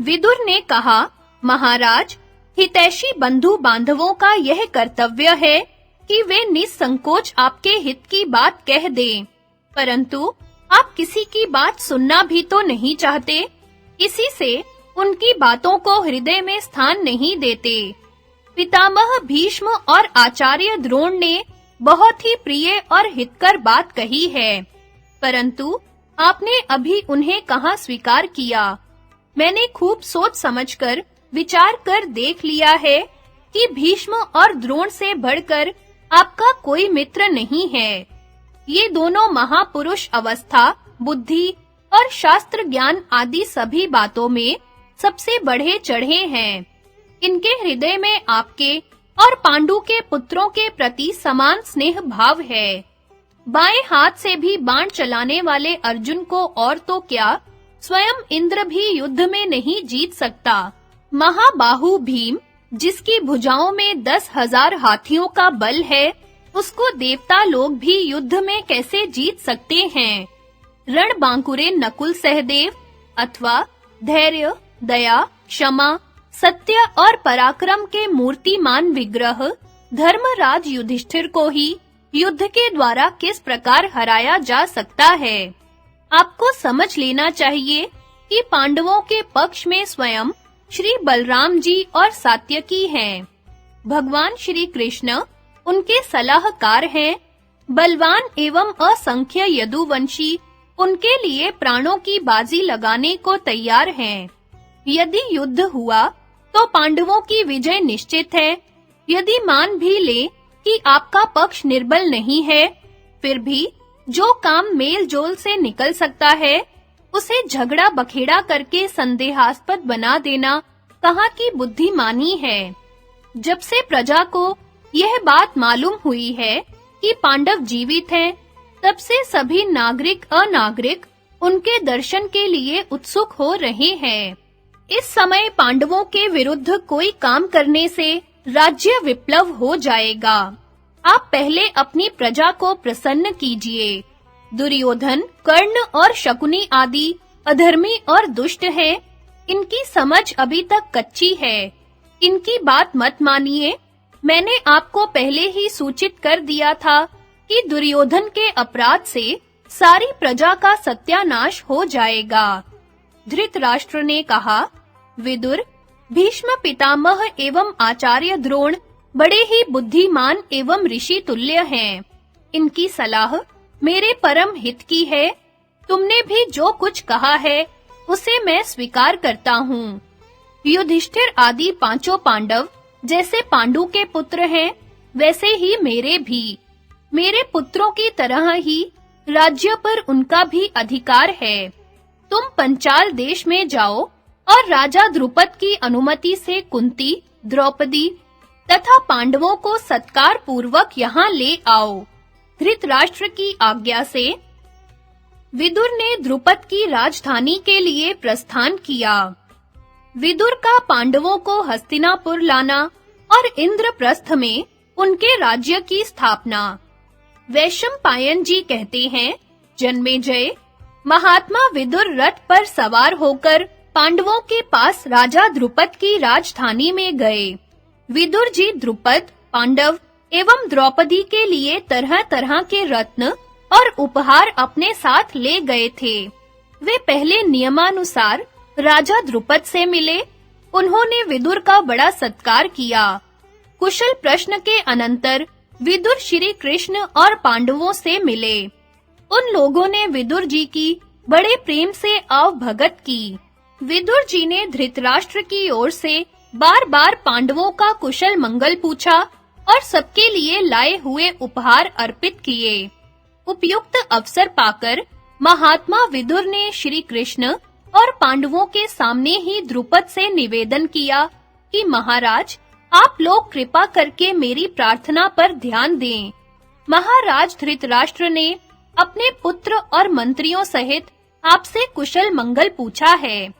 विदुर ने कहा, महाराज, हितैषी बंधु बांधवों का यह कर्तव्य है कि वे निसंकोच आपके हित की बात कह दें, परंतु आप किसी की बात सुनना भी तो नहीं चाहते, इसी से उनकी बातों को हृदय में स्थान नहीं देते। पितामह भीष्म और आचार्य द्रोण ने बहुत ही प्रिय और हितकर बात कही है, परंतु आपने अभी उन्हें कहाँ स्वीकार किया। मैंने खूब सोच समझकर विचार कर देख लिया है कि भीष्म और द्रोण से बढ़कर आपका कोई मित्र नहीं है। ये दोनों महापुरुष अवस्था, बुद्धि और शास्त्र ज्ञान आदि सभी बातों में सबसे बढ़े चढ़े हैं। इनके हृदय में आपके और पांडु के पुत्रों के प्रति समान स्नेह भाव है। बाएं हाथ से भी बाण चलाने वाले अर्जुन को और तो क्या, स्वयं इंद्र भी युद्ध में नहीं जीत सकता। महाबाहु भीम, जिसकी भुजाओं में 10,000 हाथियों का बल है, उसको देवता लोग भी युद्ध में कैसे जीत सकते हैं। रणबांकुरे नकुल सहदेव अथवा धैर्य, दया, क्षमा, सत्य और पराक्रम के मूर्तिमान विग्रह धर्मराज युधिष्ठिर को ही युद्ध के द्वारा किस प्रकार हराया जा सकता है। आपको समझ लेना चाहिए कि पांडवों के पक्ष में स्वयं श्री बलराम जी और सात्यकी हैं। भगवान श्री कृष्ण उनके सलाहकार हैं। बलवान एवं असंख्य यदुवंशी उनके लिए प्राणों की बाजी लगाने को तैयार हैं। यदि युद्ध हुआ तो पांडवों की विजय निश्चित है। यदि मान भी ले कि आपका पक्ष निर्बल नहीं है, फिर भी जो काम मेल-जोल से निकल सकता है, उसे झगड़ा बखेड़ा करके संदेहास्पद बना देना कहाँ की बुद्धिमानी है। जब से प्रजा को यह बात मालूम हुई है कि पांडव जीवित हैं, तब से सभी नागरिक अनागरिक उनके दर्शन के लिए उत्सुक हो रहे हैं। इस समय पांडवों के विरुद्ध कोई काम करने से राज्य विप्लव हो जाएगा। आप पहले अपनी प्रजा को प्रसन्न कीजिए। दुर्योधन, कर्ण और शकुनी आदि अधर्मी और दुष्ट हैं। इनकी समझ अभी तक कच्ची है। इनकी बात मत मानिए। मैंने आपको पहले ही सूचित कर दिया था कि दुर्योधन के अपराध से सारी प्रजा का सत्यानाश हो जाएगा। धृतराष्ट्र ने कहा, विदुर, भीष्म पितामह एवं आचार्य द्रोण बड़े ही बुद्धिमान एवं ऋषि तुल्य हैं। इनकी सलाह मेरे परम हित की है। तुमने भी जो कुछ कहा है उसे मैं स्वीकार करता हूँ। युधिष्ठिर आदि पांचों पांडव जैसे पांडु के पुत्र हैं, वैसे ही मेरे भी। मेरे पुत्रों की तरह ही राज्य पर उनका भी अधिकार है। तुम पंचाल देश में जाओ और राजा द्रुपद की अनुमति से कुंती, द्रौपदी तथा पांडवों को सत्कार पूर्वक यहाँ ले आओ। धृतराष्ट्र की आज्ञा से विदुर ने द्रुपद की राजधानी के लिए प्रस्थान किया। विदुर का पांडवों को हस्तिनापुर लाना और इंद्रप्रस्थ में उनके राज्य की स्थापना। वैशंपायन जी कहते हैं, जन्मेजय, महात्मा विदुर रथ पर सवार होकर पांडवों के पास राजा द्रुपद की राजधानी में गए। विदुर जी द्रुपद, पांडव एवं द्रौपदी के लिए तरह-तरह के रत्न और उपहार अपने साथ ले गए थे। वे पहले नियमानुसार राजा द्रुपद से मिले। उन्होंने विदुर का बड़ा सत्कार किया। कुशल प्रश्न के अनंतर विदुर श्री कृष्ण और पांडवों से मिले। उन लोगों ने विदुर जी की बड़े प्रेम से अवभगत की। विदुर जी ने धृतराष्ट्र की ओर से बार-बार पांडवों का कुशल मंगल पूछा और सबके लिए लाए हुए उपहार अर्पित किए। उपयुक्त अवसर पाकर महात्मा विदुर ने श्री कृष्ण और पांडवों के सामने ही द्रुपद से निवेदन किया कि महाराज, आप लोग कृपा करके मेरी प्रार्थना पर ध्यान दें। महाराज धृतराष्ट्र ने अपने पुत्र और मंत्रियों सहित आपसे कुशल मंगल पूछा है।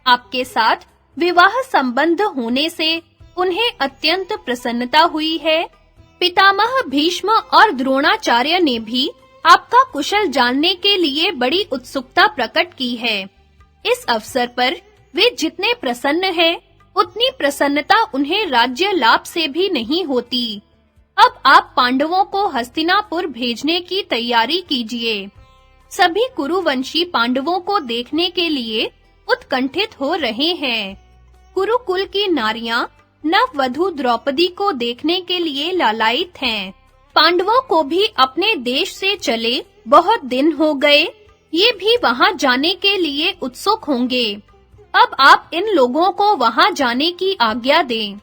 आपके साथ विवाह संबंध होने से उन्हें अत्यंत प्रसन्नता हुई है। पितामह भीष्म और द्रोणाचार्य ने भी आपका कुशल जानने के लिए बड़ी उत्सुकता प्रकट की है। इस अवसर पर वे जितने प्रसन्न हैं, उतनी प्रसन्नता उन्हें राज्य लाभ से भी नहीं होती। अब आप पांडवों को हस्तिनापुर भेजने की तैयारी कीजिए। सभी कुरुवंशी पांडवों को देखने के लिए उत्कंठित हो रहे हैं। कुरुकुल की नारियां नववधू द्रौपदी को देखने के लिए लालायित हैं। पांडवों को भी अपने देश से चले बहुत दिन हो गए, ये भी वहां जाने के लिए उत्सुक होंगे। अब आप इन लोगों को वहां जाने की आज्ञा दें।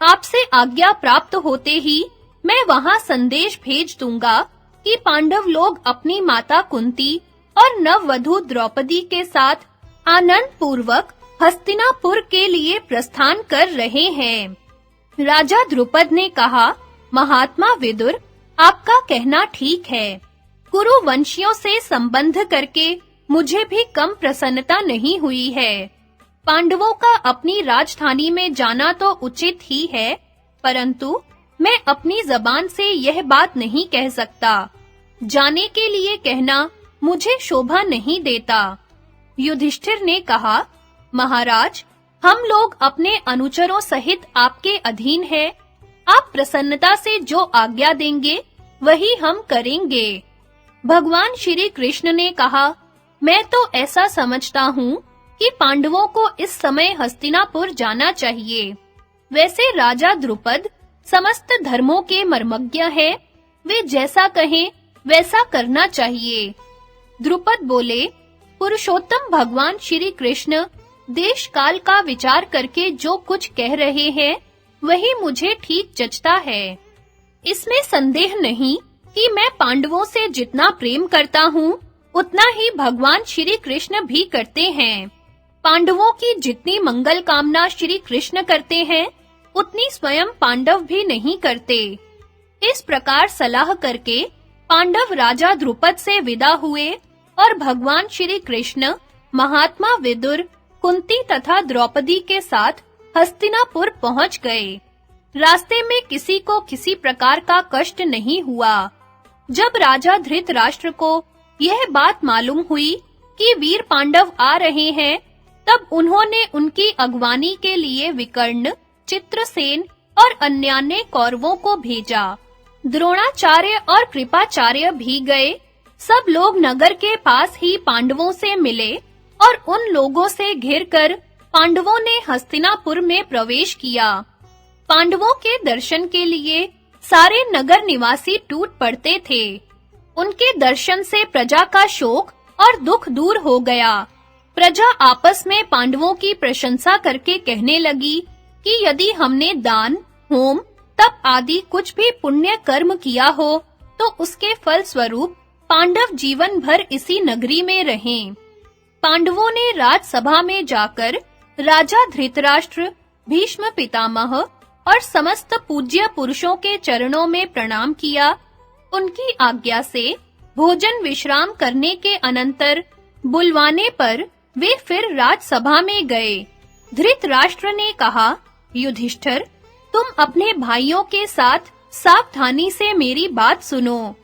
आपसे आज्ञा प्राप्त होते ही मैं वहां संदेश भेज दूंगा कि पांडव लोग अपनी माता कुंती और नववधू द्रौपदी के साथ आनंद पूर्वक हस्तिनापुर के लिए प्रस्थान कर रहे हैं। राजा द्रुपद ने कहा, महात्मा विदुर, आपका कहना ठीक है। कुरुवंशियों से संबंध करके मुझे भी कम प्रसन्नता नहीं हुई है। पांडवों का अपनी राजधानी में जाना तो उचित ही है, परंतु मैं अपनी जबान से यह बात नहीं कह सकता। जाने के लिए कहना मुझे शोभा नहीं देता। युधिष्ठिर ने कहा, महाराज, हम लोग अपने अनुचरों सहित आपके अधीन हैं। आप प्रसन्नता से जो आज्ञा देंगे, वही हम करेंगे। भगवान श्री कृष्ण ने कहा, मैं तो ऐसा समझता हूँ कि पांडवों को इस समय हस्तिनापुर जाना चाहिए। वैसे राजा द्रुपद समस्त धर्मों के मर्मज्ञ हैं, वे जैसा कहें वैसा करना चाहिए। द्रुपद बोले, पुरुषोत्तम भगवान श्री कृष्ण देश काल का विचार करके जो कुछ कह रहे हैं, वही मुझे ठीक जचता है। इसमें संदेह नहीं कि मैं पांडवों से जितना प्रेम करता हूँ, उतना ही भगवान श्री कृष्ण भी करते हैं। पांडवों की जितनी मंगल कामना श्री कृष्ण करते हैं, उतनी स्वयं पांडव भी नहीं करते। इस प्रकार सलाह करके पांडव राजा द्रुपद से विदा हुए और भगवान श्री कृष्ण महात्मा विदुर, कुंती तथा द्रौपदी के साथ हस्तिनापुर पहुंच गए। रास्ते में किसी को किसी प्रकार का कष्ट नहीं हुआ। जब राजा धृतराष्ट्र को यह बात मालूम हुई कि वीर पांडव आ रहे हैं, तब उन्होंने उनकी अगवानी के लिए विकर्ण, चित्रसेन और अन्यान्य कौरवों को भेजा। द्रोणाचार्य और कृपाचार्य भी गए। सब लोग नगर के पास ही पांडवों से मिले और उन लोगों से घिरकर पांडवों ने हस्तिनापुर में प्रवेश किया। पांडवों के दर्शन के लिए सारे नगर निवासी टूट पड़ते थे। उनके दर्शन से प्रजा का शोक और दुख दूर हो गया। प्रजा आपस में पांडवों की प्रशंसा करके कहने लगी कि यदि हमने दान, होम, तप आदि कुछ भी पुण्य कर्म किया हो, तो उसके फल स्वरूप पांडव जीवन भर इसी नगरी में रहें। पांडवों ने राजसभा में जाकर राजा धृतराष्ट्र, भीष्म पितामह और समस्त पूज्य पुरुषों के चरणों में प्रणाम किया। उनकी आज्ञा से भोजन विश्राम करने के अनंतर बुलवाने पर वे फिर राजसभा में गए। धृतराष्ट्र ने कहा, युधिष्ठिर, तुम अपने भाइयों के साथ सावधानी से मेरी बात सुनो।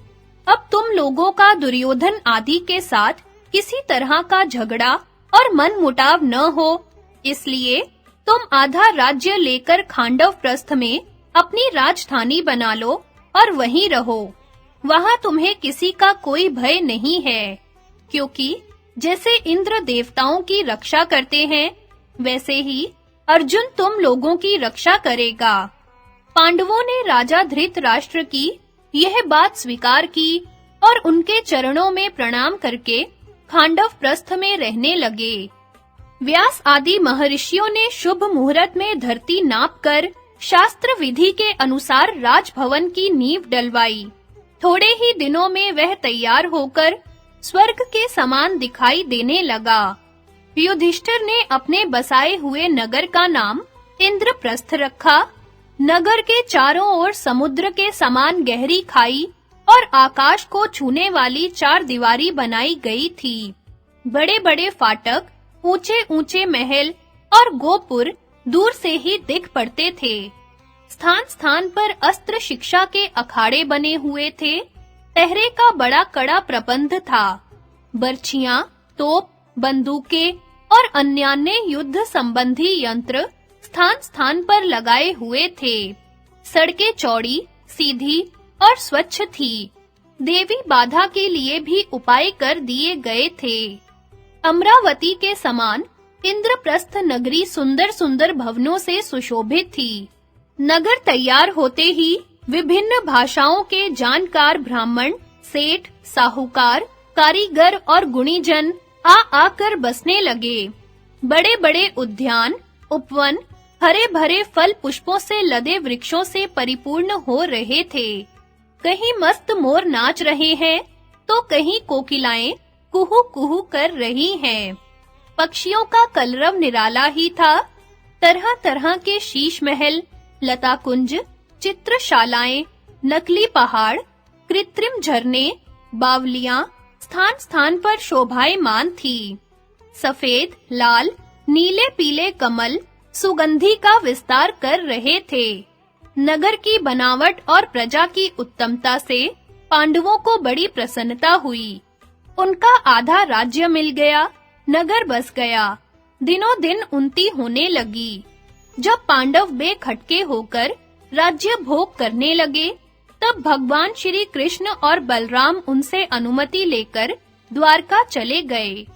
अब तुम लोगों का दुर्योधन आदि के साथ किसी तरह का झगड़ा और मनमुटाव न हो, इसलिए तुम आधा राज्य लेकर खांडव प्रस्थ में अपनी राजधानी बना लो और वहीं रहो। वहां तुम्हें किसी का कोई भय नहीं है, क्योंकि जैसे इंद्र देवताओं की रक्षा करते हैं, वैसे ही अर्जुन तुम लोगों की रक्षा करेगा। पांडवों ने राजा धृतराष्ट्र की यह बात स्वीकार की और उनके चरणों में प्रणाम करके खांडव प्रस्थ में रहने लगे। व्यास आदि महर्षियों ने शुभ मुहूर्त में धरती नापकर शास्त्र विधि के अनुसार राजभवन की नींव डलवाई। थोड़े ही दिनों में वह तैयार होकर स्वर्ग के समान दिखाई देने लगा। युधिष्ठिर ने अपने बसाए हुए नगर का नाम इंद्रप्रस्थ रखा। नगर के चारों ओर समुद्र के समान गहरी खाई और आकाश को छूने वाली चार दीवारी बनाई गई थी। बड़े-बड़े फाटक, ऊंचे-ऊंचे महल और गोपुर दूर से ही दिख पड़ते थे। स्थान-स्थान पर अस्त्र शिक्षा के अखाड़े बने हुए थे। पहरे का बड़ा कड़ा प्रबंध था। बर्छियां, तोप, बंदूकें और अन्यान्य युद्ध संबंधी यंत्र स्थान-स्थान पर लगाए हुए थे। सड़कें चौड़ी, सीधी और स्वच्छ थी। देवी बाधा के लिए भी उपाय कर दिए गए थे। अमरावती के समान इंद्रप्रस्थ नगरी सुंदर-सुंदर भवनों से सुशोभित थी। नगर तैयार होते ही विभिन्न भाषाओं के जानकार ब्राह्मण, सेठ, साहूकार, कारीगर और गुणीजन आकर बसने लगे। बड़े-बड़े उद्यान, उपवन, हरे-भरे फल पुष्पों से लदे वृक्षों से परिपूर्ण हो रहे थे। कहीं मस्त मोर नाच रहे हैं, तो कहीं कोकिलाएं कुहू-कुहू कर रही हैं। पक्षियों का कलरव निराला ही था। तरह-तरह के शीश महल, लता कुंज, चित्रशालाएं, नकली पहाड़, कृत्रिम झरने, बावलियां स्थान-स्थान पर शोभायमान थी। सफेद, लाल, नीले पीले कमल सुगंधि का विस्तार कर रहे थे। नगर की बनावट और प्रजा की उत्तमता से पांडवों को बड़ी प्रसन्नता हुई। उनका आधा राज्य मिल गया, नगर बस गया। दिनों दिन उन्नति होने लगी। जब पांडव बेखटके होकर राज्य भोग करने लगे, तब भगवान श्री कृष्ण और बलराम उनसे अनुमति लेकर द्वारका चले गए।